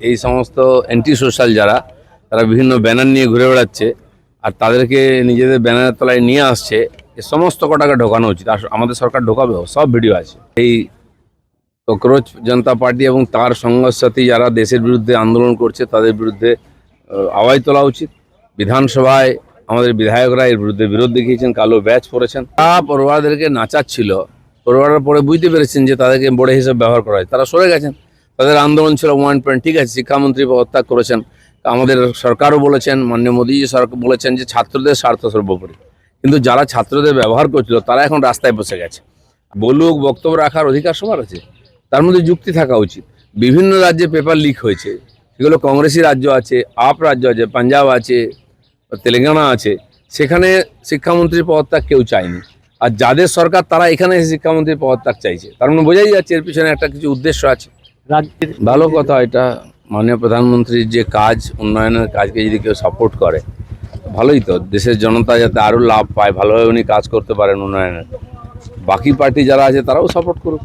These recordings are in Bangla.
এই সমস্ত অ্যান্টি সোশ্যাল যারা তারা বিভিন্ন ব্যানার নিয়ে ঘুরে বেড়াচ্ছে আর তাদেরকে নিজেদের ব্যানারের তলায় নিয়ে আসছে, এ সমস্ত কটাকে ঢোকানো উচিত। আর আমাদের সরকার ঢোকাবেও, সব ভিডিও আছে। এই ককরোচ জনতা পার্টি এবং তার সঙ্গসাথী যারা দেশের বিরুদ্ধে আন্দোলন করছে তাদের বিরুদ্ধে আওয়াজ তোলা উচিত। বিধানসভায় আমাদের বিধায়করা এর বিরুদ্ধে বিরোধ দেখিয়েছেন, কালো ব্যাচ পরেছেন। তারা পড়ুয়াদেরকে নাচাচ্ছিল, পড়ুয়ারা পরে বুঝতে পেরেছেন যে তাদেরকে বড় হিসেবে ব্যবহার করা হয়, তারা সরে গেছেন। তাদের আন্দোলন ছিল 1 পয়েন্ট, ঠিক আছে, শিক্ষামন্ত্রী পদত্যাগ করেছেন। আমাদের সরকারও বলেছেন, মাননীয় মোদীজি সরকার বলেছেন যে ছাত্রদের স্বার্থ সর্বোপরি। কিন্তু যারা ছাত্রদের ব্যবহার করছিল তারা এখন রাস্তায় বসে গেছে। বলুক, বক্তব্য রাখার অধিকার সবার আছে, তার মধ্যে যুক্তি থাকা উচিত। বিভিন্ন রাজ্যে পেপার লিক হয়েছে, সেগুলো কংগ্রেসি রাজ্য আছে, আপ রাজ্য আছে, পাঞ্জাব আছে, তেলেঙ্গানা আছে, সেখানে শিক্ষামন্ত্রীর পদত্যাগ কেউ চায়নি। আর যাদের সরকার তারা এখানে শিক্ষামন্ত্রীর পদত্যাগ চাইছে, তার মানে বোঝাই যাচ্ছে এর পিছনে একটা কিছু উদ্দেশ্য আছে। রাজ্যের ভালো কথা, এটা মাননীয় প্রধানমন্ত্রীর যে কাজ, উন্নয়নের কাজকে যদি কেউ সাপোর্ট করে ভালোই তো। দেশের জনতা যাতে আরও লাভ পায়, ভালোভাবে উনি কাজ করতে পারেন উন্নয়নের, বাকি পার্টি যারা আছে তারাও সাপোর্ট করুক।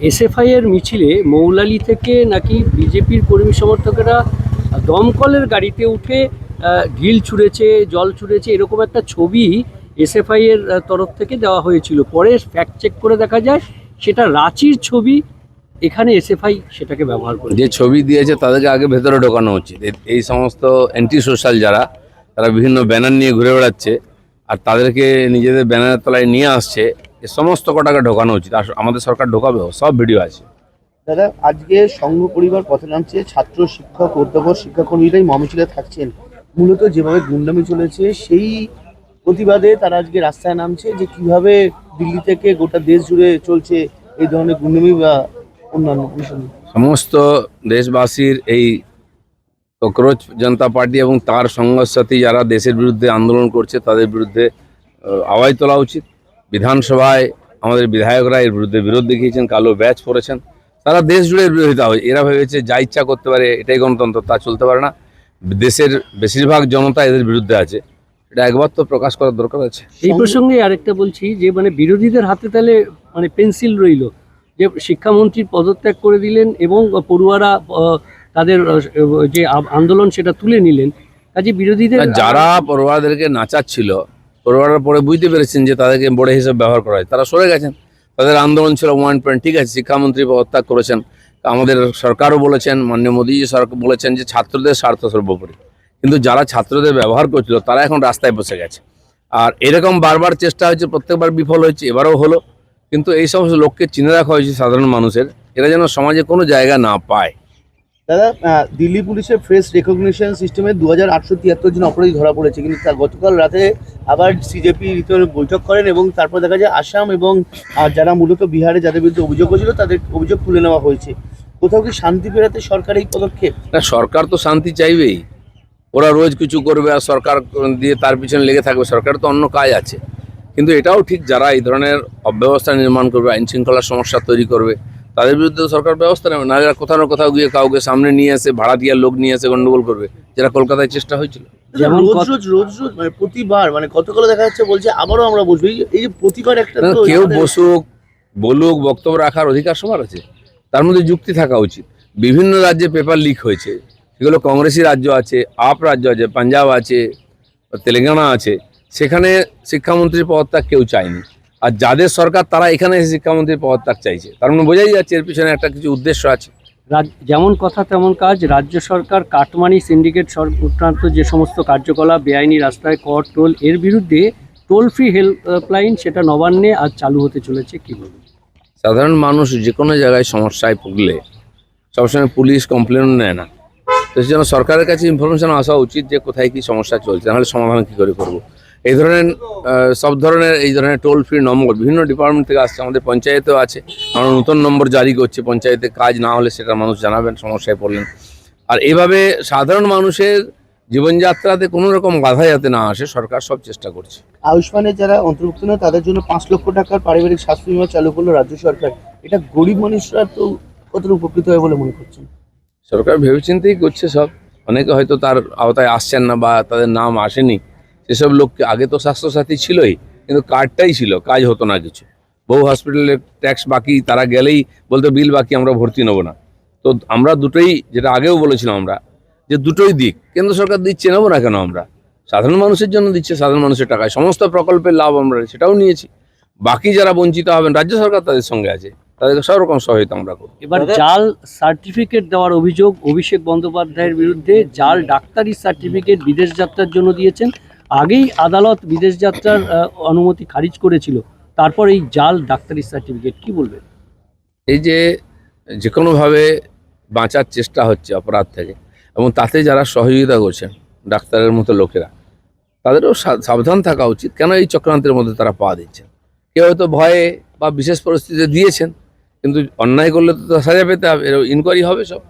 এসএফআই এর মিছিলে মৌলালি থেকে নাকি বিজেপির কর্মী সমর্থকেরা দমকলের গাড়িতে উঠে ঢিল ছুঁড়েছে, জল ছুঁড়েছে, এরকম একটা ছবি এসএফআই এর তরফ থেকে দেওয়া হয়েছিল। পরে ফ্যাক্ট চেক করে দেখা যায় সেটা রাঁচির ছবি, এখানে এসএফআই সেটাকে ব্যবহার করে। যে ছবি দিয়েছে তাদেরকে আগে ভেতরে ঢোকানো উচিত। এই সমস্ত অ্যান্টি সোশ্যাল যারা তারা বিভিন্ন ব্যানার নিয়ে ঘুরে বেড়াচ্ছে আর তাদেরকে নিজেদের ব্যানারের তলায় নিয়ে আসছে, এ সমস্ত কটাকে ঢোকানো উচিত। আর আমাদের সরকার ঢোকাবেও, সব ভিডিও আছে। দাদা, আজকে সংঘ পরিবার পথে নামছে, ছাত্র শিক্ষক অধ্যাপক শিক্ষাকর্মীরাই মহামিছিলে থাকছেন। মূলত যেভাবে গুন্ডামি চলেছে সেই প্রতিবাদে তারা আজকে রাস্তায় নামছে, যে কিভাবে দিল্লি থেকে গোটা দেশ জুড়ে চলছে এই ধরনের গুন্ডামি বা অন্যান্য বিষয়। সমস্ত দেশবাসীর এই ককরোচ জনতা পার্টি এবং তার সঙ্গসাথী যারা দেশের বিরুদ্ধে আন্দোলন করছে তাদের বিরুদ্ধে আওয়াজ তোলা উচিত। বিধানসভায় আমাদের বিধায়করা এর বিরুদ্ধে বিরোধ দেখিয়েছেন, কালো ব্যাচ পরেছেন। তারা দেশ জুড়ে বিরোধিতা হয়। এরা ভেবেছে যা ইচ্ছা করতে পারে, এটাই গণতন্ত্র, তা চলতে পারে না। দেশের বেশিরভাগ জনতা এদের বিরুদ্ধে আছে, এটা একবার তো প্রকাশ করার দরকার আছে। এই প্রসঙ্গে আরেকটা বলছি যে বিরোধীদের হাতে তাহলে পেন্সিল রইল, যে শিক্ষামন্ত্রীর পদত্যাগ করে দিলেন এবং পড়ুয়ারা তাদের যে আন্দোলন সেটা তুলে নিলেন। কাজে বিরোধীদের যারা পড়ুয়াদেরকে নাচাচ্ছিল, পড়ুয়ারা পরে বুঝতে পেরেছেন যে তাদেরকে বড় হিসেবে ব্যবহার করা হয়, তারা সরে গেছেন। তাদের আন্দোলন ছিল 1 পয়েন্ট, ঠিক আছে, শিক্ষামন্ত্রী পদত্যাগ করেছেন। আমাদের সরকারও বলেছেন, মাননীয় মোদীজি সরকার বলেছেন যে ছাত্রদের স্বার্থ সর্বোপরি। কিন্তু যারা ছাত্রদের ব্যবহার করছিল তারা এখন রাস্তায় বসে গেছে। আর এরকম বারবার চেষ্টা হয়েছে, প্রত্যেকবার বিফল হয়েছে, এবারও হলো। কিন্তু এই সমস্ত লোককে চিনে রাখা হয়েছে সাধারণ মানুষের, এরা যেন সমাজে কোনো জায়গা না পায়। দাদা, দিল্লি পুলিশের ফেস রেকগনিশন সিস্টেমে 2873 জন অপরাধী ধরা পড়েছে, কিন্তু তার গতকাল রাতে আবার সিজেপি বৈঠক করেন এবং তারপর দেখা যায় আসাম এবং যারা মূলত বিহারে যাদের বিরুদ্ধে অভিযোগ হয়েছিল তাদের অভিযোগ তুলে নেওয়া হয়েছে। কোথাও কি শান্তি ফেরাতে সরকার এই পদক্ষেপ? না, সরকার তো শান্তি চাইবেই। ওরা রোজ কিছু করবে আর সরকার দিয়ে তার পিছনে লেগে থাকবে, সরকার তো অন্য কাজ আছে। কিন্তু এটাও ঠিক, যারা এই ধরনের অব্যবস্থা নির্মাণ করবে, আইন শৃঙ্খলার সমস্যা তৈরি করবে, তাদের বিরুদ্ধে সরকার ব্যবস্থা নেবে। না যারা কোথাও না কোথাও গিয়ে কাউকে সামনে নিয়ে এসে ভাড়া দিয়ে লোক নিয়ে এসে গন্ডগোল করবে, যেটা কলকাতায় চেষ্টা হয়েছিল। যেমন রোজ প্রতিবার প্রতিবার দেখা যাচ্ছে, বলছে আবারও আমরা বসবো। এই যে প্রতিবার একটা কেউ বসুক, বলুক, বক্তব্য রাখার অধিকার সবার আছে, তার মধ্যে যুক্তি থাকা উচিত। বিভিন্ন রাজ্যে পেপার লিক হয়েছে, সেগুলো কংগ্রেসি রাজ্য আছে, আপ রাজ্য আছে, পাঞ্জাব আছে, তেলেঙ্গানা আছে, সেখানে শিক্ষামন্ত্রীর পদত্যাগ কেউ চায়নি। আর যাদের সরকার তারা এখানে শিক্ষামন্ত্রীর পদত্যাগ চাইছে, তার মানে বোঝাই যাচ্ছে এর পিছনে একটা কিছু উদ্দেশ্য আছে। যেমন কথা তেমন কাজ। রাজ্য সরকার কাটমানি সিন্ডিকেট সংক্রান্ত যে সমস্ত কার্যকলাপ, বেআইনি রাস্তায় কর, টোল, এর বিরুদ্ধে টোল ফ্রি হেল্পলাইন সেটা নবান্নে আজ চালু হতে চলেছে। কি বলবেন? সাধারণ মানুষ যে কোনো জায়গায় সমস্যায় ভুগলে সবসময় পুলিশ কমপ্লেন নেয় না, তো সেই জন্য সরকারের কাছে ইনফরমেশন আসা উচিত যে কোথায় কী সমস্যা চলছে, নাহলে সমাধান কী করে করবো। এই ধরনের সব ধরনের এই ধরনের টোল ফ্রি নম্বর বিভিন্ন ডিপার্টমেন্ট থেকে আসছে, আমাদের পঞ্চায়েতেও আছে। আমরা নতুন নম্বর জারি করছি, পঞ্চায়েতে কাজ না হলে সেটা মানুষ জানাবেন সমস্যায় পড়লেন। আর এইভাবে সাধারণ মানুষের জীবনযাত্রাতে কোনো রকম বাধা যাতে না আসে, সরকার সব চেষ্টা করছে। আয়ুষ্মানের যারা অন্তর্ভুক্ত নয় তাদের জন্য 5 লক্ষ টাকার পারিবারিক স্বাস্থ্য বীমা চালু করলো রাজ্য সরকার। এটা গরিব মানুষরা তো কতটা উপকৃত হয় বলে মনে করছেন? সরকার ভেবেচিন্তেই করছে সব। অনেকে হয়তো তার আওতায় আসছেন না বা তাদের নাম আসেনি, সেসব লোককে, আগে তো স্বাস্থ্যসাথী ছিলই কিন্তু কার্ডটাই ছিল, কাজ হতো না কিছু। বহু হসপিটালের ট্যাক্স বাকি, তারা গেলেই বলতো বিল বাকি, আমরা ভর্তি নেবো না। তো আমরা দুটোই, যেটা আগেও বলেছিলাম আমরা, যে দুটোই দিক, কেন্দ্র সরকার দিচ্ছে, নেবো না কেন আমরা? সাধারণ মানুষের জন্য দিচ্ছে, সাধারণ মানুষের টাকায় সমস্ত প্রকল্পের লাভ আমরা সেটাও নিয়েছি। বাকি যারা বঞ্চিত হবেন, রাজ্য সরকার তাদের সঙ্গে আছে, তাদেরকে সব রকম সহায়তা আমরা করব। এবার জাল সার্টিফিকেট দেওয়ার অভিযোগ অভিষেক বন্দ্যোপাধ্যায়ের বিরুদ্ধে। জাল ডাক্তারি সার্টিফিকেট বিদেশ যাত্রার জন্য দিয়েছেন, আগেই আদালত বিদেশ যাত্রার অনুমতি খারিজ করেছিল, তারপর এই জাল ডাক্তারি সার্টিফিকেট, কি বলবেন? এই যে কোনোভাবে বাঁচার চেষ্টা হচ্ছে অপরাধ থেকে, এবং তাতে যারা সহযোগিতা করছেন ডাক্তারের মতো লোকেরা, তাদেরও সাবধান থাকা উচিত। কেন এই চক্রান্তের মধ্যে তারা পা দিচ্ছেন? কেউ হয়তো ভয়ে বা বিশেষ পরিস্থিতিতে দিয়েছেন, কিন্তু অন্যায় করলে তো সাজা পেতে হবে, ইনকোয়ারি হবে সব।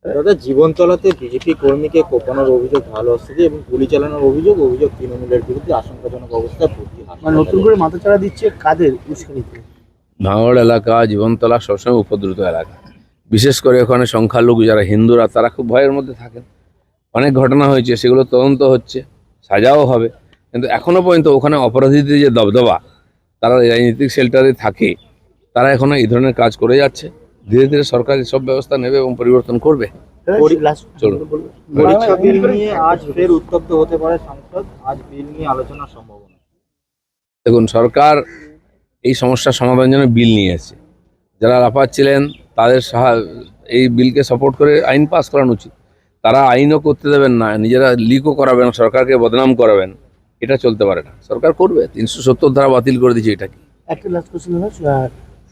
দাদা, জীবন চলাতে বিজেপি কর্মীকে কোপানোর অভিযোগ ভালো আসছে এবং গুলি চালানোর অভিযোগ তৃণমূলের বিরুদ্ধে আশঙ্কাজনক অবস্থায় ভর্তি মানে নতুন করে মাথাচাড়া দিচ্ছে কাদের উস্কানিতে? ভাঙড় এলাকা, জীবনতলা সবসময় উপদ্রুত এলাকা, বিশেষ করে ওখানে সংখ্যালঘু যারা হিন্দুরা, তারা খুব ভয়ের মধ্যে থাকেন। অনেক ঘটনা হয়েছে, সেগুলো তদন্ত হচ্ছে, সাজাও হবে, কিন্তু এখনো পর্যন্ত ওখানে অপরাধীদের যে দবদবা, তারা রাজনৈতিক শেল্টারে থাকে, তারা এখনো এই ধরনের কাজ করে যাচ্ছে। ধীরে ধীরে সরকার সব ব্যবস্থা নেবে এবং পরিবর্তন করবে। চলুন। পরীক্ষা বিল নিয়ে আজ ফের উত্তপ্ত হতে পারে সংসদ, আজ বিল নিয়ে আলোচনার সম্ভাবনা। দেখুন, সরকার এই সমস্যার সমাধানের জন্য বিল নিয়ে এসেছে। যারা লাফাচ্ছিলেন তাদের এই বিলকে সাপোর্ট করে আইন পাস করানো উচিত। তারা আইনও করতে দেবেন না, নিজেরা লিকও করাবেন, সরকারকে বদনাম করাবেন, এটা চলতে পারে না। সরকার করবে, 370 ধারা বাতিল করে দিয়েছে। এটা কি? একটা লাস্ট কোশ্চেন হলো,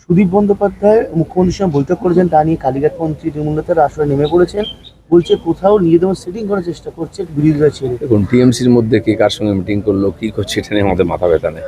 সুদীপ বন্দ্যোপাধ্যায় মুখ্যমন্ত্রীর সঙ্গে বৈঠক করেছেন, তা নিয়ে কালীঘাট মন্ত্রী তৃণমূল নেতারা আসলে নেমে পড়েছেন, বলছে কোথাও নিজেদের সেটিং করার চেষ্টা করছে বিরোধীরা ছেড়ে। দেখুন, টিএমসির মধ্যে কে কার সঙ্গে মিটিং করলো, কি করছে, এটা নিয়ে আমাদের মাথা ব্যথা নেই।